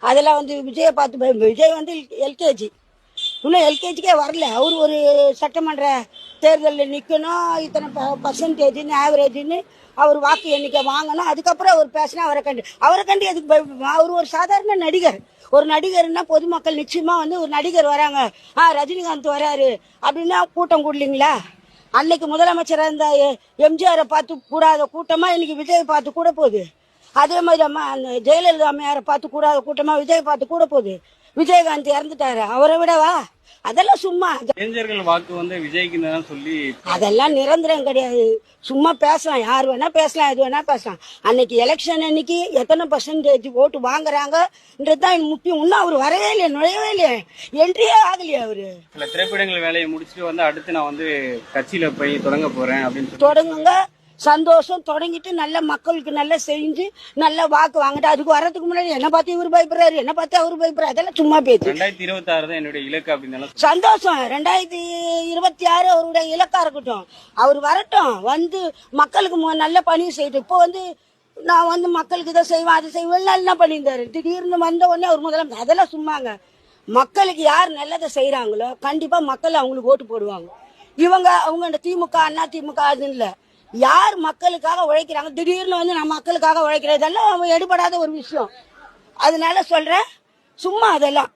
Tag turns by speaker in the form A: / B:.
A: அதெல்லாம் வந்து விஜயை பார்த்து விஜய் வந்து எல்கேஜி, இன்னும் எல்கேஜிக்கே வரல. அவர் ஒரு சட்டமன்ற தேர்தலில் நிற்கணும், இத்தனை பர்சன்டேஜ்னு ஆவரேஜ்னு அவர் வாக்கு எண்ணிக்கை வாங்கணும். அதுக்கப்புறம் அவர் பேசினா அவரை கண்டு எதுக்கு அவர் ஒரு சாதாரண நடிகர். ஒரு நடிகர்னா பொதுமக்கள் நிச்சயமா வந்து ஒரு நடிகர் வராங்க, ரஜினிகாந்த் வராரு அப்படின்னா கூட்டம் கூடலீங்களா? அன்னைக்கு முதலமைச்சராக இருந்த எம்ஜிஆரை பார்த்து கூடாத கூட்டமா இன்னைக்கு விஜய் பார்த்து கூட போகுது. அதே மாதிரி அந்த ஜெயலலிதா அம்மையாரை பார்த்து கூடாத கூட்டமா விஜய் பார்த்து கூட போகுது. விஜயகாந்த் இறந்துட்டாரு, அவரை விடவா? அதெல்லாம் சும்மா
B: இளைஞர்கள் வாக்கு வந்து விஜய்க்கு சொல்லி
A: அதெல்லாம் நிரந்தரம் கிடையாது. சும்மா பேசலாம், யார் வேணா பேசலாம், எது வேணா பேசலாம். அன்னைக்கு எலெக்ஷன் அன்னைக்கு எத்தனை பர்சன்டேஜ் ஓட்டு வாங்குறாங்கன்றதுதான் முக்கியம். இன்னும் அவர் வரவே இல்லையே, நுழையவே இல்லையே, என்ட்ரியே ஆகலையே. அவரு
B: சில திரைப்படங்கள் வேலையை முடிச்சுட்டு வந்து அடுத்து நான் வந்து கட்சியில போய் தொடங்க போறேன் அப்படின்னு
A: தொடங்குங்க, சந்தோஷம். தொடங்கிட்டு நல்ல மக்களுக்கு நல்லா செஞ்சு நல்ல வாக்கு வாங்கிட்டு அதுக்கு வர்றதுக்கு முன்னாடி என்ன பார்த்து இவர் பயப்படுறாரு, என்ன பார்த்து அவரு பயப்படுறாரு, அதெல்லாம் சும்மா பேச்சு.
B: 2026 தான் என்னுடைய இலக்கு அப்படின்னு
A: சந்தோஷம். 2026 அவருடைய இலக்கா இருக்கட்டும், அவர் வரட்டும், வந்து மக்களுக்கு நல்ல பணி செய்யட்டும். இப்போ வந்து நான் வந்து மக்களுக்கு இதை செய்வேன் அதை செய்வேன் என்ன பண்ணியிருந்தாரு, திடீர்னு வந்த உடனே அவர் முதலமைச்சர். அதெல்லாம் சும்மாங்க. மக்களுக்கு யார் நல்லதை செய்யறாங்களோ கண்டிப்பா மக்கள் அவங்களுக்கு ஓட்டு போடுவாங்க. அவங்க திமுக அண்ணா திமுக அதுன்னு இல்லை, யார் மக்களுக்காக உழைக்கிறாங்க, திடீர்னு வந்து நான் மக்களுக்காக உழைக்கிறதெல்லாம் எடுபடாத ஒரு விஷயம். அதனால சொல்றேன், சும்மா அதெல்லாம்